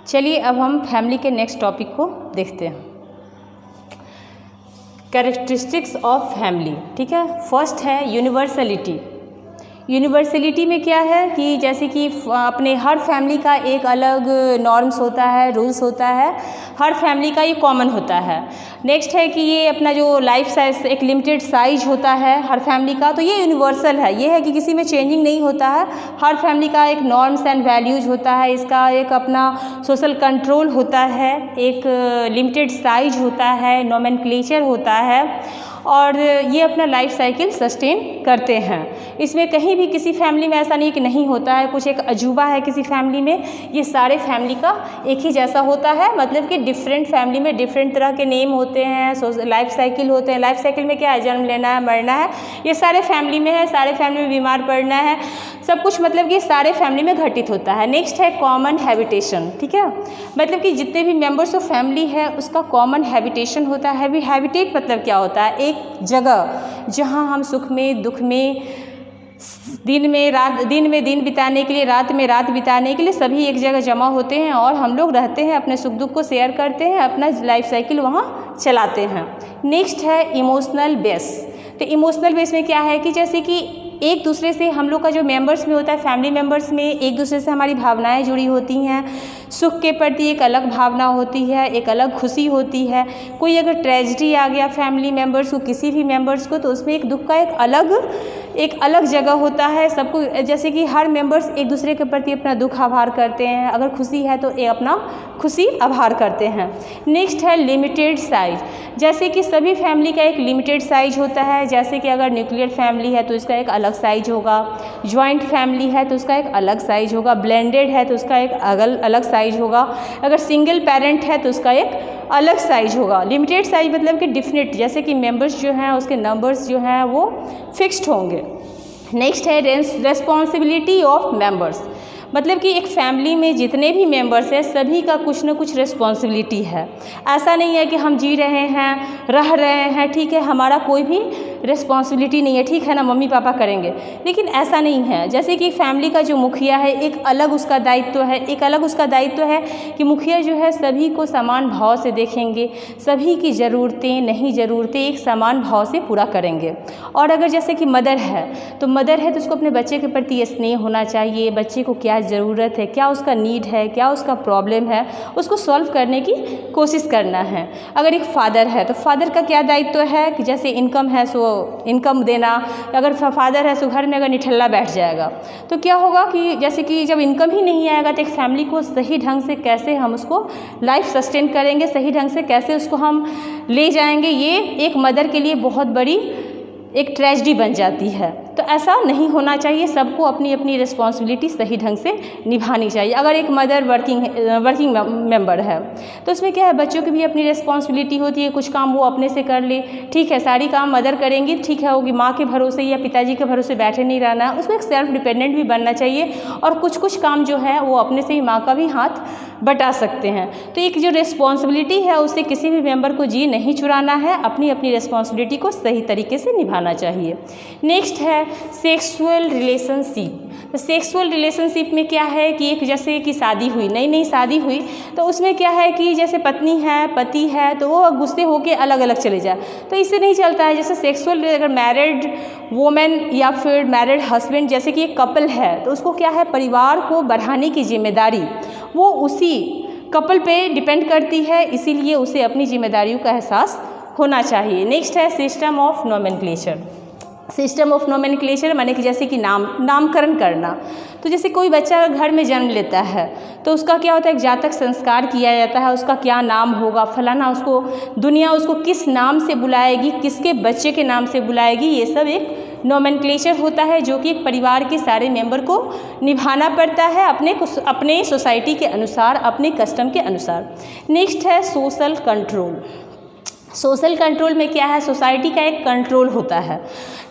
चलिए अब हम फैमिली के नेक्स्ट टॉपिक को देखते हैं, कैरेक्टरिस्टिक्स ऑफ फैमिली। ठीक है, फर्स्ट है यूनिवर्सलिटी। यूनिवर्सलिटी में क्या है कि जैसे कि अपने हर फैमिली का एक अलग नॉर्म्स होता है, रूल्स होता है, हर फैमिली का ये कॉमन होता है। नेक्स्ट है कि ये अपना जो लाइफ साइज एक लिमिटेड साइज होता है हर फैमिली का, तो ये यूनिवर्सल है। ये है कि किसी में चेंजिंग नहीं होता है, हर फैमिली का एक नॉर्म्स एंड वैल्यूज होता है, इसका एक अपना सोशल कंट्रोल होता है, एक लिमिटेड साइज होता है, नोमेनक्लेचर होता है, और ये अपना लाइफ साइकिल सस्टेन करते हैं। इसमें कहीं भी किसी फैमिली में ऐसा नहीं कि नहीं होता है, कुछ एक अजूबा है किसी फैमिली में, ये सारे फैमिली का एक ही जैसा होता है। मतलब कि डिफरेंट फैमिली में डिफरेंट तरह के नेम होते हैं, लाइफ साइकिल होते हैं। लाइफ साइकिल में क्या है, जन्म लेना है, मरना है, ये सारे फैमिली में है, सारे फैमिली में बीमार पड़ना है, सब कुछ मतलब कि सारे फैमिली में घटित होता है। नेक्स्ट है कॉमन हैबिटेशन। ठीक है, मतलब कि जितने भी मेंबर्स ऑफ फैमिली है उसका कॉमन हैबिटेशन होता है। हैबिटेट मतलब क्या होता है, एक जगह जहां हम सुख में दुख में दिन में दिन बिताने के लिए, रात में रात बिताने के लिए सभी एक जगह जमा होते हैं और हम लोग रहते हैं, अपने सुख दुख को शेयर करते हैं, अपना लाइफ साइकिल वहाँ चलाते हैं। नेक्स्ट है इमोशनल बेस। तो इमोशनल बेस में क्या है कि जैसे कि एक दूसरे से हम लोग का जो मेंबर्स में होता है, फैमिली मेंबर्स में एक दूसरे से हमारी भावनाएं जुड़ी होती हैं। सुख के प्रति एक अलग भावना होती है, एक अलग खुशी होती है। कोई अगर ट्रेजेडी आ गया फैमिली मेंबर्स को, किसी भी मेंबर्स को, तो उसमें एक दुख का एक अलग जगह होता है सबको। जैसे कि हर मेंबर्स एक दूसरे के प्रति अपना दुख आभार करते हैं, अगर खुशी है तो ये अपना खुशी आभार करते हैं। नेक्स्ट है लिमिटेड साइज। जैसे कि सभी फैमिली का एक लिमिटेड साइज होता है। जैसे कि अगर न्यूक्लियर फैमिली है तो इसका एक अलग साइज होगा, जॉइंट फैमिली है तो उसका एक अलग साइज होगा, ब्लेंडेड है तो उसका एक अलग साइज होगा, अगर सिंगल पेरेंट है तो उसका एक अलग साइज होगा। लिमिटेड साइज मतलब कि डिफिनिट, जैसे कि मेंबर्स जो हैं उसके नंबर्स जो हैं वो फिक्स्ड होंगे। नेक्स्ट है रेस्पॉन्सिबिलिटी ऑफ मेंबर्स। मतलब कि एक फैमिली में जितने भी मेंबर्स हैं सभी का कुछ ना कुछ रिस्पॉन्सिबिलिटी है। ऐसा नहीं है कि हम जी रहे हैं, रह रहे हैं, ठीक है, हमारा कोई भी रिस्पॉन्सिबिलिटी नहीं है, ठीक है ना, मम्मी पापा करेंगे, लेकिन ऐसा नहीं है। जैसे कि फैमिली का जो मुखिया है एक अलग उसका दायित्व है, एक अलग उसका दायित्व है कि मुखिया जो है सभी को समान भाव से देखेंगे, सभी की ज़रूरतें नहीं ज़रूरतें एक समान भाव से पूरा करेंगे। और अगर जैसे कि मदर है तो उसको अपने बच्चे के प्रति स्नेह होना चाहिए, बच्चे को क्या ज़रूरत है, क्या उसका नीड है, क्या उसका प्रॉब्लम है, उसको सॉल्व करने की कोशिश करना है। अगर एक फादर है तो फादर का क्या दायित्व है कि जैसे इनकम है सो इनकम देना। अगर फादर है तो घर में अगर निठल्ला बैठ जाएगा तो क्या होगा कि जैसे कि जब इनकम ही नहीं आएगा तो एक फैमिली को सही ढंग से कैसे हम उसको लाइफ सस्टेन करेंगे, सही ढंग से कैसे उसको हम ले जाएंगे, ये एक मदर के लिए बहुत बड़ी एक ट्रेजेडी बन जाती है। तो ऐसा नहीं होना चाहिए, सबको अपनी अपनी रिस्पॉन्सिबिलिटी सही ढंग से निभानी चाहिए। अगर एक मदर वर्किंग मेंबर है तो उसमें क्या है, बच्चों की भी अपनी रिस्पॉन्सिबिलिटी होती है, कुछ काम वो अपने से कर ले, ठीक है, सारी काम मदर करेंगी, ठीक है, होगी, माँ के भरोसे या पिताजी के भरोसे बैठे नहीं रहना है, उसमें एक सेल्फ डिपेंडेंट भी बनना चाहिए और कुछ काम जो है वो अपने से ही माँ का भी हाथ बटा सकते हैं। तो एक जो रिस्पॉन्सिबिलिटी है उससे किसी भी मेंबर को जी नहीं चुराना है, अपनी अपनी रिस्पॉन्सिबिलिटी को सही तरीके से निभाना चाहिए। नेक्स्ट है सेक्सुअल रिलेशनशिप। तो सेक्सुअल रिलेशनशिप में क्या है कि एक जैसे कि शादी हुई, नई शादी हुई, तो उसमें क्या है कि जैसे पत्नी है पति है तो वो गुस्से होके अलग अलग चले जाए, तो इससे नहीं चलता है। जैसे सेक्सुअल अगर मैरिड वोमेन या फिर मैरिड हस्बैंड जैसे कि एक कपल है तो उसको क्या है, परिवार को बढ़ाने की जिम्मेदारी वो उसी कपल पे डिपेंड करती है, इसीलिए उसे अपनी जिम्मेदारियों का एहसास होना चाहिए। नेक्स्ट है system of nomenclature. System of nomenclature माने कि जैसे कि नामकरण करना। तो जैसे कोई बच्चा घर में जन्म लेता है तो उसका क्या होता है, एक जातक संस्कार किया जाता है, उसका क्या नाम होगा, फलाना, उसको दुनिया उसको किस नाम से बुलाएगी, किसके बच्चे के नाम से बुलाएगी, ये सब एक नोमेनक्लेचर होता है जो कि एक परिवार के सारे मेंबर को निभाना पड़ता है अपने सोसाइटी के अनुसार, अपने कस्टम के अनुसार। नेक्स्ट है सोशल कंट्रोल। सोशल कंट्रोल में क्या है, सोसाइटी का एक कंट्रोल होता है।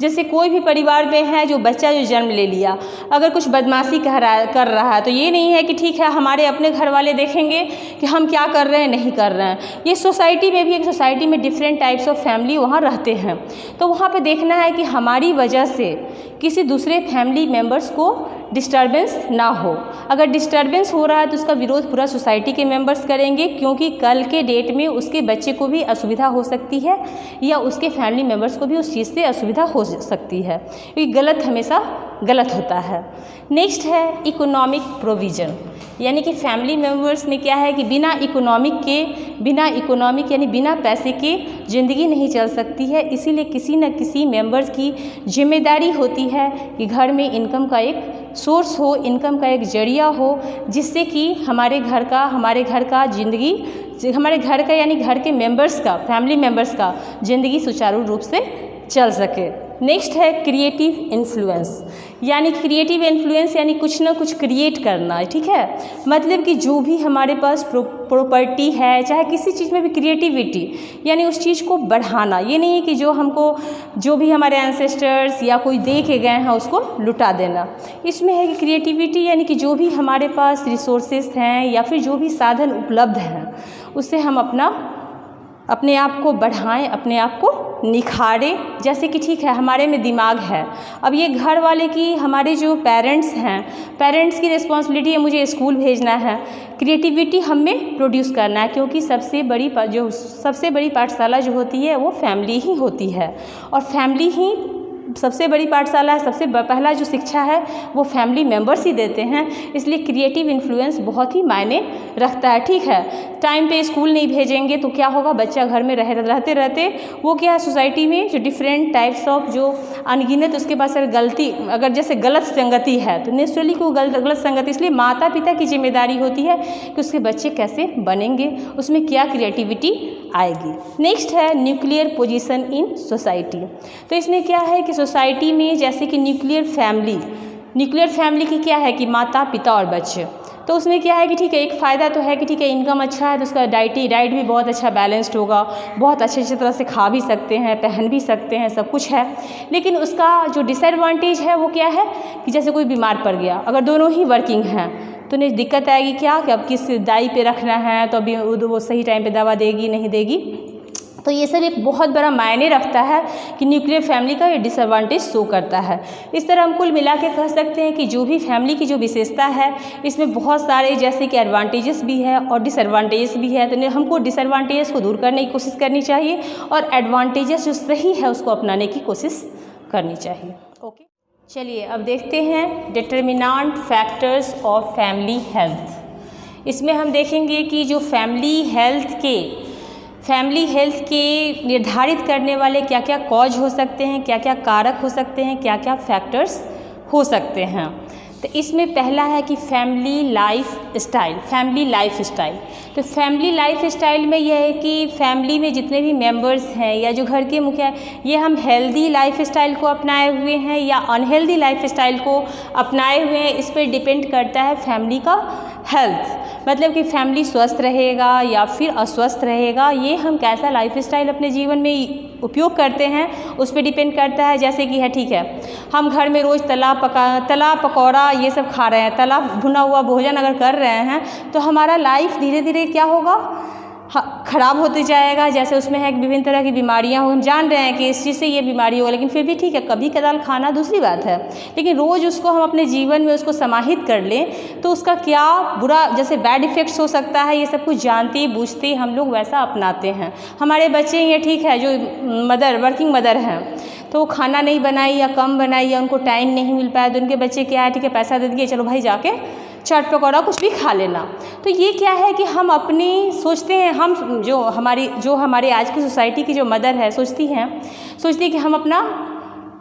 जैसे कोई भी परिवार में है जो बच्चा जो जन्म ले लिया, अगर कुछ बदमाशी कर रहा है तो ये नहीं है कि ठीक है हमारे अपने घर वाले देखेंगे कि हम क्या कर रहे हैं नहीं कर रहे हैं। ये सोसाइटी में भी, एक सोसाइटी में डिफरेंट टाइप्स ऑफ फैमिली वहाँ रहते हैं, तो वहाँ पे देखना है कि हमारी वजह से किसी दूसरे फैमिली मेम्बर्स को डिस्टर्बेंस ना हो। अगर डिस्टर्बेंस हो रहा है तो उसका विरोध पूरा सोसाइटी के मेंबर्स करेंगे, क्योंकि कल के डेट में उसके बच्चे को भी असुविधा हो सकती है या उसके फैमिली मेंबर्स को भी उस चीज़ से असुविधा हो सकती है, क्योंकि गलत हमेशा गलत होता है। नेक्स्ट है इकोनॉमिक प्रोविज़न, यानी कि फैमिली मेंबर्स में क्या है कि बिना इकोनॉमिक यानी बिना पैसे के ज़िंदगी नहीं चल सकती है। इसीलिए किसी न किसी मेंबर्स की जिम्मेदारी होती है कि घर में इनकम का एक सोर्स हो, इनकम का एक जरिया हो, जिससे कि हमारे घर का ज़िंदगी, हमारे घर का यानी घर के मेंबर्स का, फैमिली मेंबर्स का ज़िंदगी सुचारू रूप से चल सके। नेक्स्ट है क्रिएटिव इन्फ्लुएंस, यानी क्रिएटिव इन्फ्लुएंस यानी कुछ ना कुछ क्रिएट करना, ठीक है। मतलब कि जो भी हमारे पास प्रॉपर्टी है, चाहे किसी चीज़ में भी क्रिएटिविटी यानी उस चीज़ को बढ़ाना। ये नहीं है कि जो भी हमारे एंसेस्टर्स या कोई दे के गए हैं उसको लुटा देना। इसमें है कि क्रिएटिविटी यानी कि जो भी हमारे पास रिसोर्सेस हैं या फिर जो भी साधन उपलब्ध हैं उससे हम अपने आप को बढ़ाएं, अपने आप को निखारें। जैसे कि ठीक है हमारे में दिमाग है, अब ये घर वाले की, हमारे जो पेरेंट्स हैं, पेरेंट्स की रिस्पॉन्सिबिलिटी है मुझे स्कूल भेजना है, क्रिएटिविटी हमें प्रोड्यूस करना है, क्योंकि सबसे बड़ी पाठशाला जो होती है वो फैमिली ही होती है, और फैमिली ही सबसे बड़ी पाठशाला है। सबसे पहला जो शिक्षा है वो फैमिली मेंबर्स ही देते हैं। इसलिए क्रिएटिव इन्फ्लुएंस बहुत ही मायने रखता है। ठीक है, टाइम पे स्कूल नहीं भेजेंगे तो क्या होगा, बच्चा घर में रहते रहते वो क्या है, सोसाइटी में जो डिफरेंट टाइप्स ऑफ जो अनगिनत उसके पास अगर जैसे गलत संगति है तो नेचुरली को गलत संगति, इसलिए माता पिता की जिम्मेदारी होती है कि उसके बच्चे कैसे बनेंगे, उसमें क्या क्रिएटिविटी आएगी। नेक्स्ट है न्यूक्लियर पोजीशन इन सोसाइटी। तो इसमें क्या है कि सोसाइटी में जैसे कि न्यूक्लियर फैमिली की क्या है कि माता पिता और बच्चे, तो उसमें क्या है कि ठीक है एक फ़ायदा तो है कि ठीक है इनकम अच्छा है तो उसका डाइट भी बहुत अच्छा बैलेंस्ड होगा, बहुत अच्छी तरह से खा भी सकते हैं, पहन भी सकते हैं, सब कुछ है। लेकिन उसका जो डिसएडवांटेज है वो क्या है कि जैसे कोई बीमार पड़ गया, अगर दोनों ही वर्किंग हैं तो नहीं दिक्कत आएगी क्या कि अब किस दाई पे रखना है तो अभी वो सही टाइम पे दवा देगी नहीं देगी। तो ये सब एक बहुत बड़ा मायने रखता है कि न्यूक्लियर फैमिली का ये डिसएडवांटेज शो करता है। इस तरह हम कुल मिला के कह सकते हैं कि जो भी फैमिली की जो विशेषता है इसमें बहुत सारे जैसे कि एडवांटेजेस भी है और डिसएडवांटेजेस भी है। तो हमको डिसएडवांटेजेस को दूर करने की कोशिश करनी चाहिए और एडवांटेजेस जो सही है उसको अपनाने की कोशिश करनी चाहिए। ओके, चलिए अब देखते हैं determinant factors of family health. इसमें हम देखेंगे कि जो फैमिली हेल्थ के निर्धारित करने वाले क्या क्या कॉज हो सकते हैं, क्या क्या कारक हो सकते हैं, क्या क्या फैक्टर्स हो सकते हैं। तो इसमें पहला है कि फैमिली लाइफ स्टाइल। तो फैमिली लाइफ स्टाइल में यह है कि फैमिली में जितने भी मेंबर्स हैं या जो घर के मुखिया, ये हम हेल्दी लाइफ स्टाइल को अपनाए हुए हैं या अनहेल्दी लाइफ स्टाइल को अपनाए हुए हैं, इस पर डिपेंड करता है फैमिली का हेल्थ। मतलब कि फैमिली स्वस्थ रहेगा या फिर अस्वस्थ रहेगा, ये हम कैसा लाइफ स्टाइल अपने जीवन में उपयोग करते हैं उस पर डिपेंड करता है। जैसे कि है ठीक है हम घर में रोज़ तला पकौड़ा ये सब खा रहे हैं, तला भुना हुआ भोजन अगर कर रहे हैं तो हमारा लाइफ धीरे धीरे क्या होगा, ख़राब होते जाएगा। जैसे उसमें है विभिन्न तरह की बीमारियां हो, हम जान रहे हैं कि इस चीज़ से ये बीमारी होगा, लेकिन फिर भी ठीक है कभी कदाल खाना दूसरी बात है, लेकिन रोज़ उसको हम अपने जीवन में उसको समाहित कर लें तो उसका क्या बुरा जैसे बैड इफ़ेक्ट्स हो सकता है, ये सब कुछ जानते बूझते हम लोग वैसा अपनाते हैं। हमारे बच्चे ये ठीक है जो वर्किंग मदर हैं तो वो खाना नहीं बनाई या कम बनाई या उनको टाइम नहीं मिल पाया तो उनके बच्चे क्या है ठीक है पैसा दे दिए चलो भाई जाके चाट पकौड़ा कुछ भी खा लेना। तो ये क्या है कि हम अपनी सोचते हैं, हम जो हमारे आज की सोसाइटी की जो मदर है सोचती है कि हम अपना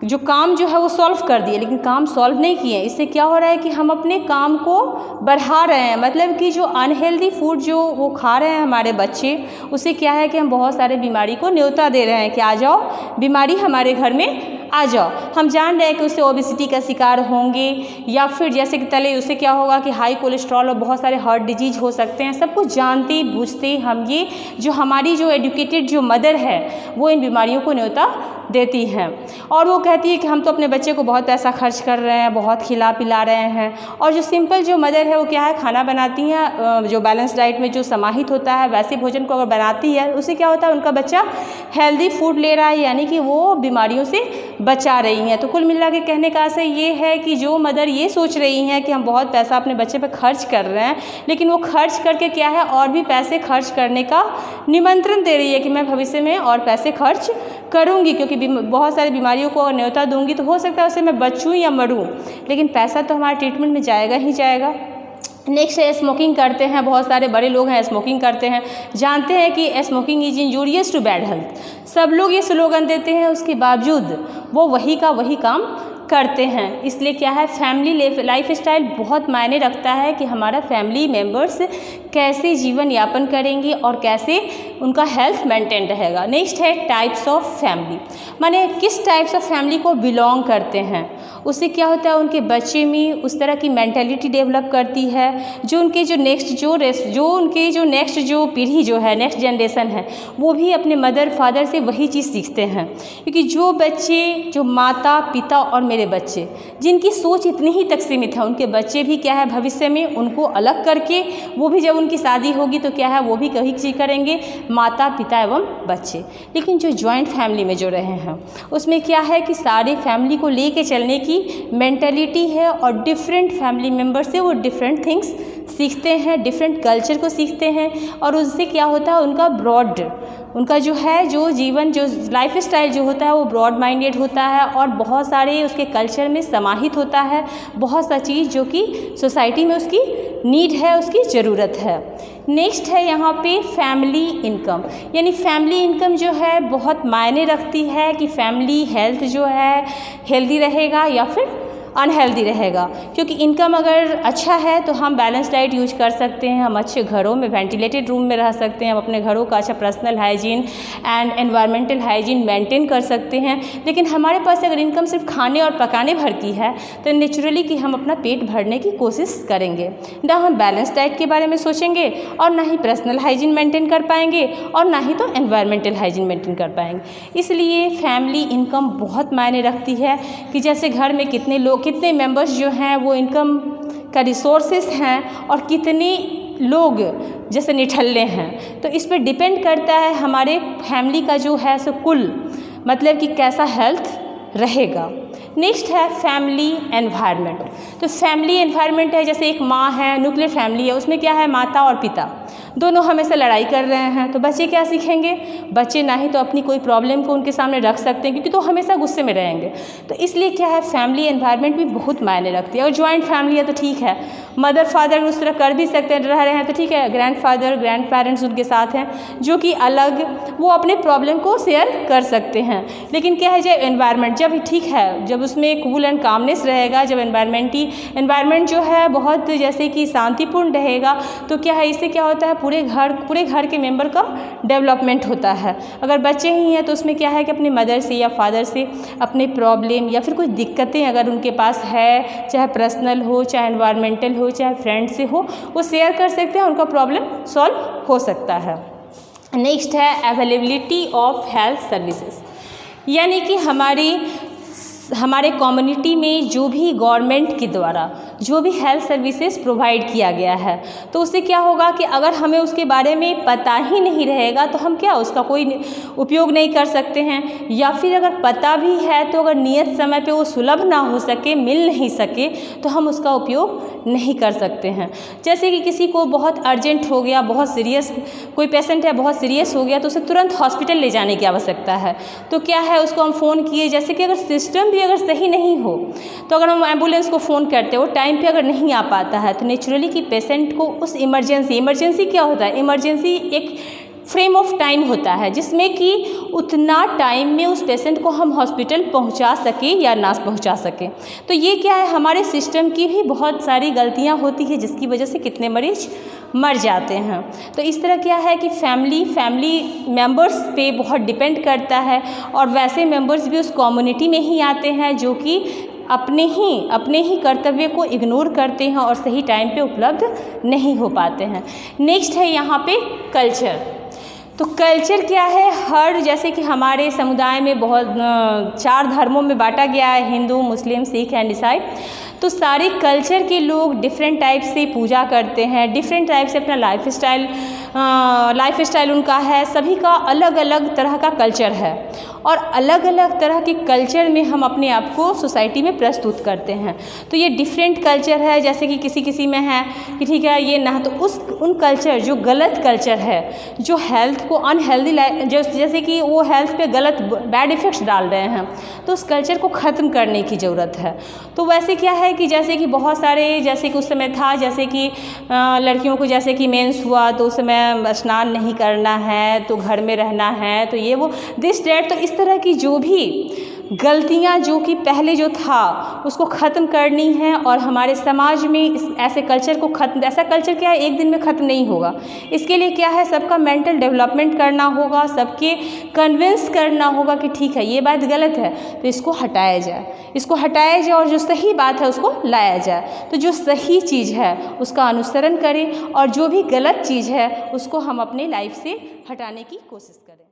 जो काम जो है वो सॉल्व कर दिए, लेकिन काम सॉल्व नहीं किए। इससे क्या हो रहा है कि हम अपने काम को बढ़ा रहे हैं। मतलब कि जो अनहेल्दी फूड जो वो खा रहे हैं हमारे बच्चे, उससे क्या है कि हम बहुत सारे बीमारी को न्योता दे रहे हैं कि आ जाओ बीमारी हमारे घर में आ जाओ, हम जान रहे हैं कि उससे ओबेसिटी का शिकार होंगे, या फिर जैसे कि तले उससे क्या होगा कि हाई कोलेस्ट्रॉल और बहुत सारे हार्ट डिजीज हो सकते हैं। सब कुछ जानते बूझते हम ये जो हमारी जो एजुकेटेड जो मदर है वो इन बीमारियों को न्योता देती हैं, और वो कहती है कि हम तो अपने बच्चे को बहुत पैसा खर्च कर रहे हैं, बहुत खिला पिला रहे हैं। और जो सिंपल जो मदर है वो क्या है, खाना बनाती हैं जो बैलेंस डाइट में जो समाहित होता है वैसे भोजन को अगर बनाती है, उससे क्या होता है उनका बच्चा हेल्दी फूड ले रहा है, यानी कि वो बीमारियों से बचा रही हैं। तो कुल मिला के कहने का आशय ये है कि जो मदर ये सोच रही हैं कि हम बहुत पैसा अपने बच्चे पर खर्च कर रहे हैं, लेकिन वो खर्च करके क्या है और भी पैसे खर्च करने का निमंत्रण दे रही है कि मैं भविष्य में और पैसे खर्च करूँगी, क्योंकि बहुत सारी बीमारियों को न्योता दूंगी तो हो सकता है उससे मैं बचूँ या मरूँ, लेकिन पैसा तो हमारे ट्रीटमेंट में जाएगा ही जाएगा। नेक्स्ट है स्मोकिंग करते हैं, बहुत सारे बड़े लोग हैं स्मोकिंग करते हैं, जानते हैं कि smoking is injurious to bad health. सब लोग ये स्लोगन देते हैं, उसके बावजूद वो वही का वही काम करते हैं। इसलिए क्या है, फैमिली लाइफ स्टाइल बहुत मायने रखता है कि हमारा फैमिली मेम्बर्स कैसे जीवन यापन करेंगे और कैसे उनका हेल्थ मेंटेन रहेगा। नेक्स्ट है टाइप्स ऑफ फैमिली, माने किस टाइप्स ऑफ फैमिली को बिलोंग करते हैं, उससे क्या होता है उनके बच्चे में उस तरह की मेंटालिटी डेवलप करती है जो उनके जो नेक्स्ट जो पीढ़ी जो है, नेक्स्ट जनरेशन है, वो भी अपने मदर फादर से वही चीज़ सीखते हैं। क्योंकि जो बच्चे, जो माता पिता और मेरे बच्चे जिनकी सोच इतनी ही तक सीमित है, उनके बच्चे भी क्या है भविष्य में उनको अलग करके, वो भी जब उनकी शादी होगी तो क्या है वो भी कहीं चीज़ करेंगे, माता पिता एवं बच्चे। लेकिन जो जॉइंट फैमिली में जो रहे हैं उसमें क्या है कि सारे फैमिली को लेके चलने की मेंटालिटी है, और डिफरेंट फैमिली मेम्बर से वो डिफरेंट थिंग्स सीखते हैं, डिफरेंट कल्चर को सीखते हैं, और उससे क्या होता है उनका ब्रॉड, उनका जो है जो जीवन जो लाइफ स्टाइल जो होता है वो ब्रॉड माइंडेड होता है, और बहुत सारे उसके कल्चर में समाहित होता है, बहुत सा चीज़ जो कि सोसाइटी में उसकी नीड है, उसकी ज़रूरत है। नेक्स्ट है यहाँ पे फैमिली इनकम, यानी फैमिली इनकम जो है बहुत मायने रखती है कि फैमिली हेल्थ जो है हेल्दी रहेगा या फिर अनहेल्दी रहेगा। क्योंकि इनकम अगर अच्छा है तो हम बैलेंस डाइट यूज कर सकते हैं, हम अच्छे घरों में वेंटिलेटेड रूम में रह सकते हैं, हम अपने घरों का अच्छा personal hygiene and environmental hygiene maintain कर सकते हैं। लेकिन हमारे पास अगर इनकम सिर्फ खाने और पकाने भर की है तो नेचुरली कि हम अपना पेट भरने की कोशिश करेंगे, ना हम बैलेंस डाइट के बारे में सोचेंगे और ना ही पर्सनल हाइजीन मेंटेन कर पाएंगे और ना ही तो एनवायरमेंटल हाइजीन मेंटेन कर पाएंगे। इसलिए फैमिली इनकम बहुत मायने रखती है कि जैसे घर में कितने मेंबर्स जो हैं वो इनकम का रिसोर्सेस हैं और कितने लोग जैसे निठल्ले हैं, तो इस पर डिपेंड करता है हमारे फैमिली का जो है सो कुल मतलब कि कैसा हेल्थ रहेगा। नेक्स्ट है फैमिली एनवायरनमेंट। तो फैमिली एनवायरनमेंट है जैसे एक माँ है, न्यूक्लियर फैमिली है, उसमें क्या है माता और पिता दोनों हमेशा लड़ाई कर रहे हैं, तो बच्चे क्या सीखेंगे, बच्चे ना ही तो अपनी कोई प्रॉब्लम को उनके सामने रख सकते हैं क्योंकि तो हमेशा गुस्से में रहेंगे। तो इसलिए क्या है फैमिली एनवायरनमेंट भी बहुत मायने रखती है। और जॉइंट फैमिली है तो ठीक है, मदर फादर उस तरह कर भी सकते हैं, रह रहे हैं तो ठीक है, ग्रैंड फादर ग्रैंड पेरेंट्स उनके साथ हैं जो कि अलग वो अपने प्रॉब्लम को शेयर कर सकते हैं। लेकिन क्या है जब एनवायरनमेंट जब ठीक है, जब उसमें कूल एंड कामनेस रहेगा, जब एनवायरनमेंट जो है बहुत जैसे कि शांतिपूर्ण रहेगा, तो क्या है इससे क्या होता है पूरे घर के मेंबर का डेवलपमेंट होता है। अगर बच्चे ही हैं तो उसमें क्या है कि अपने मदर से या फादर से अपने प्रॉब्लम या फिर कुछ दिक्कतें अगर उनके पास है, चाहे पर्सनल हो, चाहे एनवायरमेंटल हो, चाहे फ्रेंड से हो, वो शेयर कर सकते हैं, उनका प्रॉब्लम सॉल्व हो सकता है। नेक्स्ट है अवेलेबिलिटी ऑफ हेल्थ सर्विसेज, यानी कि हमारे कम्युनिटी में जो भी गवर्नमेंट के द्वारा जो भी हेल्थ सर्विसेज प्रोवाइड किया गया है, तो उससे क्या होगा कि अगर हमें उसके बारे में पता ही नहीं रहेगा तो हम क्या उसका कोई उपयोग नहीं कर सकते हैं, या फिर अगर पता भी है तो अगर नियत समय पे वो सुलभ ना हो सके, मिल नहीं सके, तो हम उसका उपयोग नहीं कर सकते हैं। जैसे कि किसी को बहुत अर्जेंट हो गया, बहुत सीरियस कोई पेशेंट है, बहुत सीरियस हो गया, तो उसे तुरंत हॉस्पिटल ले जाने की आवश्यकता है, तो क्या है उसको हम फ़ोन किए, जैसे कि अगर सिस्टम भी अगर सही नहीं हो तो अगर हम एम्बुलेंस को फ़ोन करते वो टाइम पे अगर नहीं आ पाता है, तो नेचुरली कि पेशेंट को उस इमरजेंसी क्या होता है, इमरजेंसी एक फ्रेम ऑफ टाइम होता है जिसमें कि उतना टाइम में उस पेशेंट को हम हॉस्पिटल पहुंचा सकें या ना पहुंचा सकें। तो ये क्या है, हमारे सिस्टम की भी बहुत सारी गलतियां होती है जिसकी वजह से कितने मरीज मर जाते हैं। तो इस तरह क्या है कि फैमिली मेंबर्स पे बहुत डिपेंड करता है, और वैसे मेंबर्स भी उस कम्युनिटी में ही आते हैं जो कि अपने ही कर्तव्य को इग्नोर करते हैं और सही टाइम पे उपलब्ध नहीं हो पाते हैं। नेक्स्ट है यहाँ पे कल्चर। तो कल्चर क्या है, जैसे कि हमारे समुदाय में बहुत 4 धर्मों में बांटा गया है, हिंदू, मुस्लिम, सिख एंड ईसाई। तो सारे कल्चर के लोग डिफरेंट टाइप से पूजा करते हैं, डिफरेंट टाइप से अपना लाइफ स्टाइल उनका है, सभी का अलग अलग तरह का कल्चर है, और अलग अलग तरह के कल्चर में हम अपने आप को सोसाइटी में प्रस्तुत करते हैं। तो ये डिफरेंट कल्चर है, जैसे कि किसी में है कि ठीक है ये ना, तो उन कल्चर जो गलत कल्चर है, जो हेल्थ को अनहेल्दी जैसे कि वो हेल्थ पे गलत बैड इफ़ेक्ट्स डाल रहे हैं, तो उस कल्चर को ख़त्म करने की ज़रूरत है। तो वैसे क्या है कि जैसे कि बहुत सारे, जैसे कि उस समय था, जैसे कि लड़कियों को जैसे कि मेंस हुआ तो उस समय स्नान नहीं करना है, तो घर में रहना है, तो ये वो दिस डेट। तो इस तरह की जो भी गलतियाँ जो कि पहले जो था उसको ख़त्म करनी है, और हमारे समाज में ऐसे कल्चर को ख़त्म, ऐसा कल्चर क्या है एक दिन में ख़त्म नहीं होगा। इसके लिए क्या है, सबका मेंटल डेवलपमेंट करना होगा, सबके कन्विंस करना होगा कि ठीक है ये बात गलत है तो इसको हटाया जाए, और जो सही बात है उसको लाया जाए। तो जो सही चीज़ है उसका अनुसरण करें, और जो भी गलत चीज़ है उसको हम अपने लाइफ से हटाने की कोशिश करें।